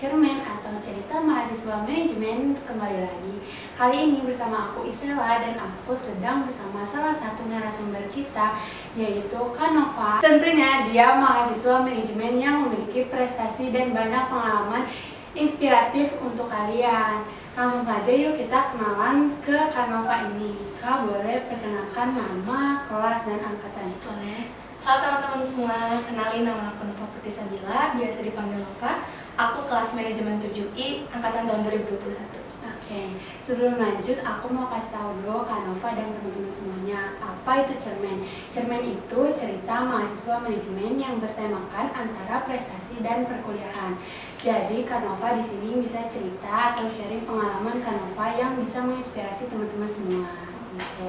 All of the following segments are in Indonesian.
Cermen atau Cerita Mahasiswa Manajemen kembali lagi. Kali ini bersama aku Isela dan aku sedang bersama salah satu narasumber kita yaitu Kanova. Tentunya dia mahasiswa manajemen yang memiliki prestasi dan banyak pengalaman inspiratif untuk kalian. Langsung saja yuk kita kenalan ke Kanova ini. Kak boleh perkenalkan nama, kelas, dan angkatan? Boleh. Halo teman-teman semua, kenalin nama aku Nova Putrisabila, biasa dipanggil Nova. Aku kelas manajemen 7I, angkatan tahun 2021. Oke, sebelum lanjut aku mau kasih tahu dulu Kak Nova dan teman-teman semuanya apa itu cermen. Cermen itu cerita mahasiswa manajemen yang bertemakan antara prestasi dan perkuliahan. Jadi Kak Nova di sini bisa cerita atau sharing pengalaman Kak Nova yang bisa menginspirasi teman-teman semua. Gitu.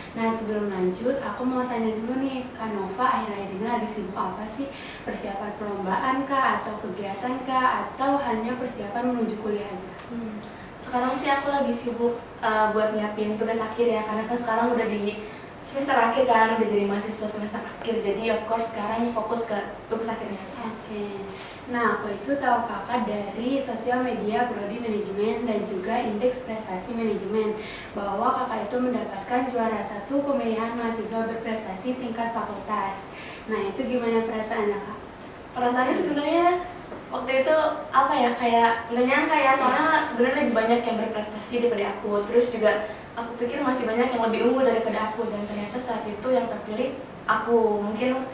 Nah sebelum lanjut, aku mau tanya dulu nih, Kak Nova akhir-akhir ini lagi sibuk apa sih? Persiapan perlombaan kah, atau kegiatan kah, atau hanya persiapan menuju kuliah aja? Sekarang sih aku lagi sibuk buat nyiapin tugas akhir ya, karena kan sekarang udah di semester akhir kan, udah jadi mahasiswa semester akhir. Jadi of course sekarang fokus ke tugas akhirnya. Oke. Nah, aku itu tahu kakak dari sosial media Prodi Manajemen dan juga Indeks Prestasi Manajemen bahwa kakak itu mendapatkan juara 1 pemilihan mahasiswa berprestasi tingkat fakultas. Nah, itu gimana perasaannya kak? Perasaannya sebenarnya waktu itu apa ya, kayak nggak nyangka ya, soalnya sebenarnya lebih banyak yang berprestasi daripada aku. Terus juga aku pikir masih banyak yang lebih unggul daripada aku, dan ternyata saat itu yang terpilih aku. Mungkin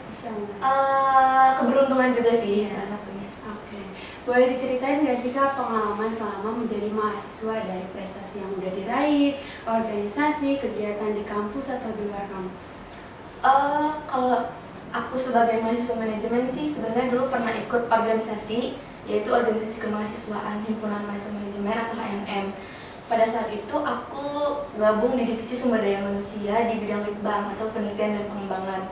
keberuntungan juga sih salah satunya. Oke, boleh diceritain nggak sih kak pengalaman selama menjadi mahasiswa dari prestasi yang udah diraih, organisasi, kegiatan di kampus atau di luar kampus? Kalau aku sebagai mahasiswa manajemen sih sebenarnya dulu pernah ikut organisasi, yaitu organisasi kemahasiswaan Himpunan Mahasiswa Manajemen atau HMM. Pada saat itu aku gabung di divisi sumber daya manusia di bidang litbang atau penelitian dan pengembangan.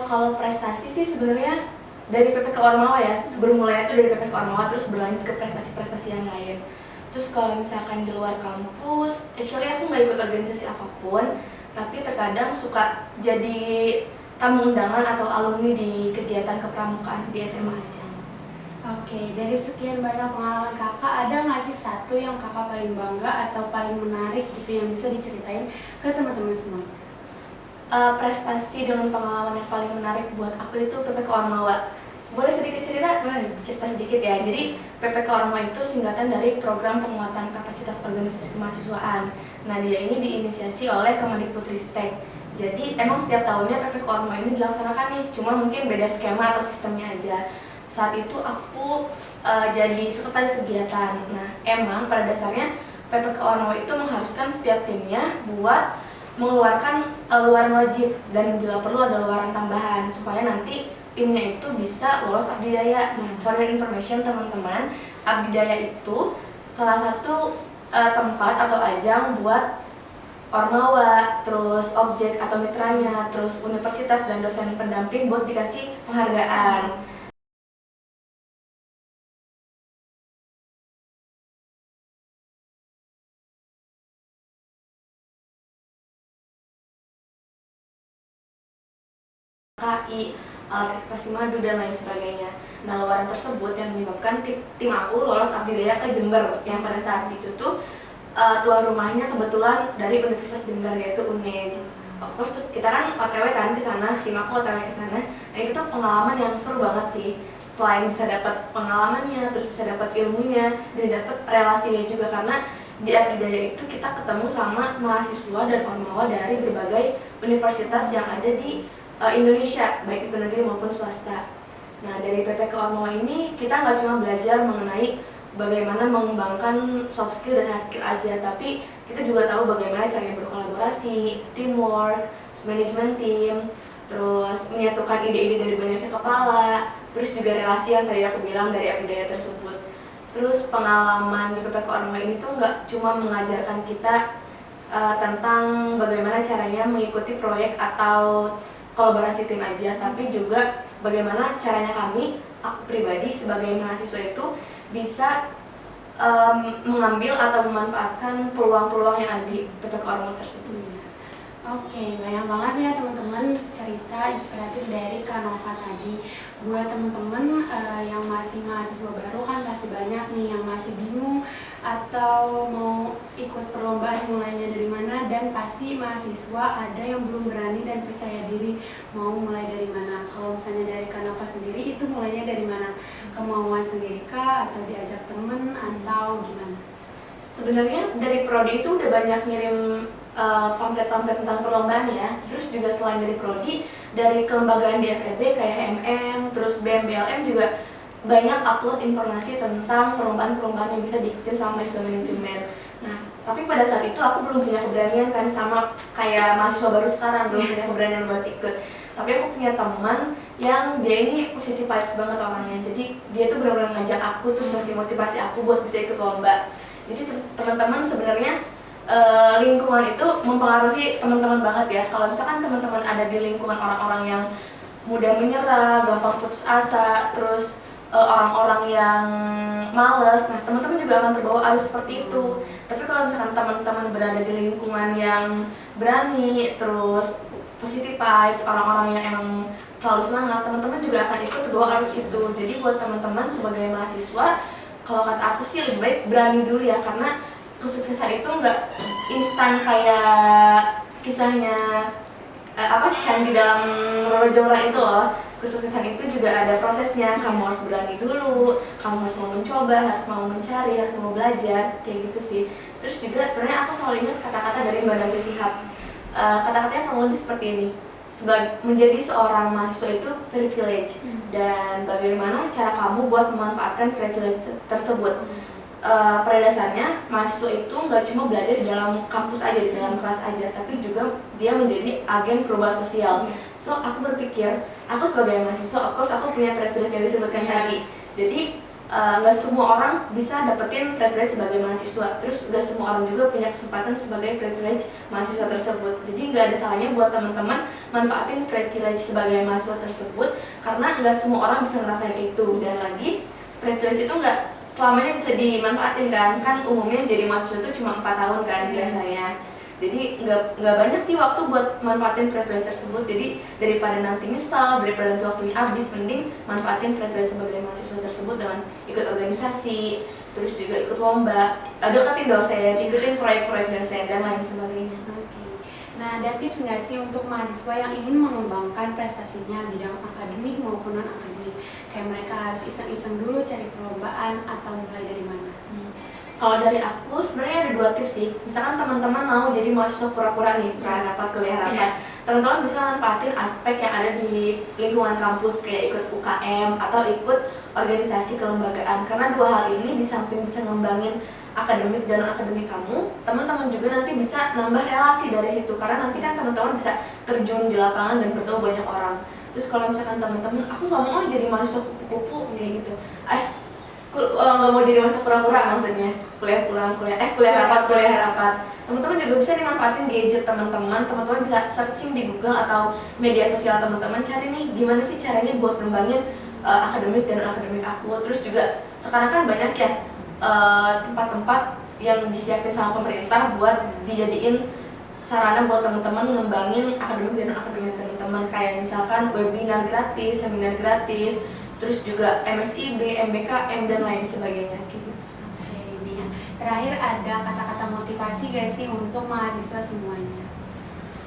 Kalau prestasi sih sebenarnya dari PPK Ormawa ya, bermulai itu dari PPK Ormawa terus berlanjut ke prestasi-prestasi yang lain. Terus kalau misalkan di luar kampus, actually aku nggak ikut organisasi apapun, tapi terkadang suka jadi tamu undangan atau alumni di kegiatan kepramukaan di SMA aja. Oke, dari sekian banyak pengalaman kakak, ada nggak sih satu yang kakak paling bangga atau paling menarik gitu yang bisa diceritain ke teman-teman semua? Prestasi dengan pengalaman yang paling menarik buat aku itu PPK Ormawa. Boleh sedikit cerita? Boleh. Cerita sedikit ya. Jadi PPK Ormawa itu singkatan dari Program Penguatan Kapasitas Organisasi Kemahasiswaan. Nah, dia ini diinisiasi oleh Kemendikbudristek. Jadi emang setiap tahunnya PPK Ormawa ini dilaksanakan nih, cuma mungkin beda skema atau sistemnya aja. Saat itu aku jadi sekretaris kegiatan. Nah, emang pada dasarnya PPK Ormawa itu mengharuskan setiap timnya buat mengeluarkan luaran wajib, dan bila perlu ada luaran tambahan supaya nanti timnya itu bisa lolos Abdidaya. Nah, for your information teman-teman, Abdidaya itu salah satu tempat atau ajang buat Ormawa, terus objek atau mitranya, terus universitas dan dosen pendamping buat dikasih penghargaan. KI, alat ekspresi madu, dan lain sebagainya. Nah, luaran tersebut yang menyebabkan tim aku lolos Abdidaya ke Jember, yang pada saat itu tuh tuan rumahnya kebetulan dari Universitas Jember, yaitu UNEJ. Of course, terus kita kan OTW kan ke sana, tim aku OTW ke sana. Nah, itu tuh pengalaman yang seru banget sih. Selain bisa dapat pengalamannya, terus bisa dapat ilmunya, bisa dapat relasinya juga, karena di Abdidaya itu kita ketemu sama mahasiswa dan ormawa dari berbagai universitas yang ada di Indonesia, baik itu negeri maupun swasta. Nah, dari PPK Ormawa ini kita nggak cuma belajar mengenai bagaimana mengembangkan soft skill dan hard skill aja, tapi kita juga tahu bagaimana caranya berkolaborasi, teamwork, manajemen tim, terus menyatukan ide-ide dari banyaknya kepala, terus juga relasi yang tadi aku bilang dari Abdidaya tersebut. Terus pengalaman di PPK Ormawa ini tuh nggak cuma mengajarkan kita tentang bagaimana caranya mengikuti proyek atau kolaborasi tim aja, tapi juga bagaimana caranya aku pribadi sebagai mahasiswa itu bisa mengambil atau memanfaatkan peluang-peluang yang ada di PPK Ormawa tersebut. Oke, banyak banget ya teman-teman cerita inspiratif dari Kak Nova tadi. Buat teman-teman yang masih mahasiswa baru kan pasti banyak nih yang masih bingung atau mau ikut perlombaan mulainya dari mana, dan pasti mahasiswa ada yang belum berani dan percaya diri mau mulai dari mana. Kalau misalnya dari Kak Nova sendiri itu mulainya dari mana? Kemauan sendiri kah atau diajak teman atau gimana? Sebenarnya dari prodi itu udah banyak ngirim pamflet-pamflet tentang perlombaan ya. Terus juga selain dari prodi, dari kelembagaan di FEB kayak HMM, terus BM-BLM juga banyak upload informasi tentang perlombaan-perlombaan yang bisa diikuti sama mahasiswa manajemen. Nah, tapi pada saat itu aku belum punya keberanian kan, sama kayak mahasiswa baru sekarang belum punya keberanian buat ikut. Tapi aku punya teman yang dia ini positive vibes banget orangnya. Jadi dia tuh benar-benar ngajak aku, terus ngasih motivasi aku buat bisa ikut lomba. Jadi teman-teman sebenarnya lingkungan itu mempengaruhi teman-teman banget ya. Kalau misalkan teman-teman ada di lingkungan orang-orang yang mudah menyerah, gampang putus asa, terus orang-orang yang males, nah teman-teman juga akan terbawa arus seperti itu. Tapi kalau misalkan teman-teman berada di lingkungan yang berani, terus positive vibes, orang-orang yang emang selalu semangat, teman-teman juga akan ikut terbawa arus itu. Jadi buat teman-teman sebagai mahasiswa, kalau kata aku sih lebih baik berani dulu ya, karena kesuksesan itu nggak instan kayak kisahnya Candi dalam Roro Jonggrang itu loh. Kesuksesan itu juga ada prosesnya. Kamu harus berani dulu, kamu harus mau mencoba, harus mau mencari, harus mau belajar, kayak gitu sih. Terus juga sebenarnya aku selalu ingat kata-kata dari Mbak Najwa Shihab. Kata-katanya kurang lebih seperti ini. Menjadi seorang mahasiswa itu privilege, dan bagaimana cara kamu buat memanfaatkan privilege tersebut. Pada dasarnya mahasiswa itu nggak cuma belajar di dalam kampus aja, di dalam kelas aja, tapi juga dia menjadi agen perubahan sosial. So aku berpikir, aku sebagai mahasiswa, of course aku punya privilege yang disebutkan tadi. Jadi nggak semua orang bisa dapetin privilege sebagai mahasiswa. Terus nggak semua orang juga punya kesempatan sebagai privilege mahasiswa tersebut. Jadi nggak ada salahnya buat teman-teman manfaatin privilege sebagai mahasiswa tersebut, karena nggak semua orang bisa ngerasain itu. Dan lagi privilege itu nggak selamanya bisa dimanfaatin kan umumnya jadi mahasiswa itu cuma 4 tahun kan biasanya. Jadi nggak banyak sih waktu buat manfaatin privilege tersebut. Jadi daripada nanti nyesal, daripada nanti waktunya habis, mending manfaatin privilege sebagai mahasiswa tersebut dengan ikut organisasi, terus juga ikut lomba, deketin dosen, ikutin proyek-proyek dosen dan lain sebagainya. Nah, ada tips nggak sih untuk mahasiswa yang ingin mengembangkan prestasinya bidang akademik maupun non-akademik? Kayak mereka harus iseng-iseng dulu cari perlombaan atau mulai dari mana? Kalau dari aku sebenarnya ada 2 tips sih. Misalkan teman-teman mau jadi mahasiswa pura-pura nih, rapat kuliah rapat. Teman-teman bisa manfaatin aspek yang ada di lingkungan kampus, kayak ikut UKM atau ikut organisasi kelembagaan. Karena 2 hal ini di samping bisa ngembangin akademik dan non-akademik kamu, teman-teman juga nanti bisa nambah relasi dari situ, karena nanti kan teman-teman bisa terjun di lapangan dan bertemu banyak orang. Terus kalau misalkan teman-teman, aku nggak mau jadi mahasiswa kupu-kupu kayak gitu, nggak mau jadi mahasiswa pura-pura, maksudnya kuliah rapat, teman-teman juga bisa dimanfaatin gadget teman-teman bisa searching di Google atau media sosial teman-teman, cari nih gimana sih caranya buat ngembangin akademik dan non-akademik aku. Terus juga sekarang kan banyak ya tempat-tempat yang disiapin sama pemerintah buat dijadiin sarana buat teman-teman ngembangin akademik dan non-akademik teman-teman, kayak misalkan webinar gratis, seminar gratis, terus juga MSIB, MBKM dan lain sebagainya gitu. Oke, ini ya. Terakhir ada kata-kata motivasi gak sih untuk mahasiswa semuanya?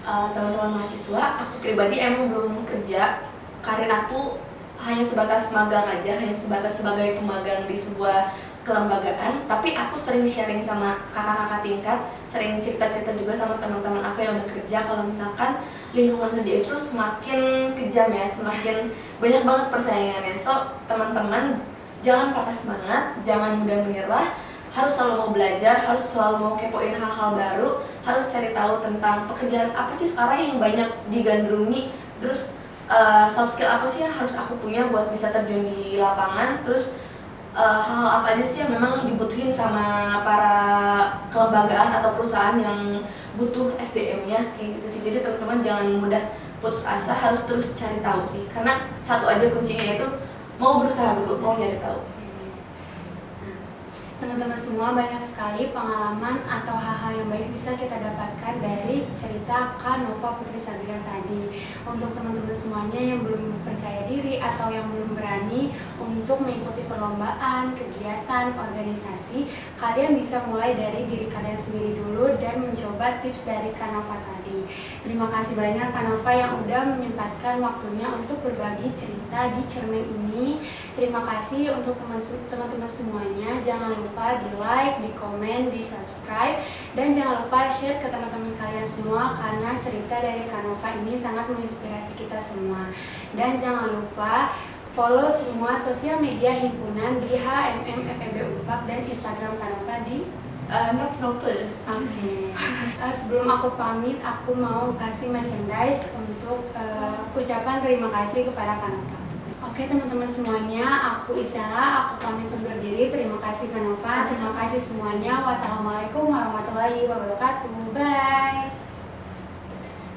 Teman-teman mahasiswa, aku pribadi emang belum kerja, karir aku hanya sebatas magang aja, hanya sebatas sebagai pemagang di sebuah kelembagaan, tapi aku sering sharing sama kakak-kakak tingkat, sering cerita-cerita juga sama teman-teman aku yang udah kerja, kalau misalkan lingkungan kerja itu semakin kejam ya, semakin banyak banget persaingannya. So, teman-teman jangan patah semangat, jangan mudah menyerah, harus selalu mau belajar, harus selalu mau kepoin hal-hal baru, harus cari tahu tentang pekerjaan apa sih sekarang yang banyak digandrungi, terus soft skill apa sih yang harus aku punya buat bisa terjun di lapangan, terus hal-hal apa aja sih yang memang dibutuhin sama para kelembagaan atau perusahaan yang butuh SDM-nya, kayak gitu sih. Jadi teman-teman jangan mudah putus asa, harus terus cari tahu sih, karena satu aja kuncinya itu mau berusaha dulu, mau nyari tahu. Teman-teman semua, banyak sekali pengalaman atau hal-hal yang baik bisa kita dapatkan dari cerita Kak Nova Putri Sabrina tadi. Untuk teman-teman semuanya yang belum percaya diri atau yang belum berani untuk mengikuti perlombaan, kegiatan, organisasi, kalian bisa mulai dari diri kalian sendiri dulu dan mencoba tips dari Kak Nova tadi. Terima kasih banyak Kak Nova yang udah menyempatkan waktunya untuk berbagi cerita di cermin ini. Terima kasih untuk teman-teman semuanya. Jangan lupa di like, di komen, di subscribe, dan jangan lupa share ke teman-teman kalian semua karena cerita dari Kak Nova ini sangat menginspirasi kita semua. Dan jangan lupa follow semua sosial media himpunan di HMM FEB Unpad dan Instagram Kak Nova di Novel. Oke. Sebelum aku pamit, aku mau kasih merchandise untuk ucapan terima kasih kepada Kak Nova. Oke teman-teman semuanya, aku Isela, aku pamit undur diri. Terima kasih Kak Nova, terima kasih semuanya. Wassalamualaikum warahmatullahi wabarakatuh. Bye.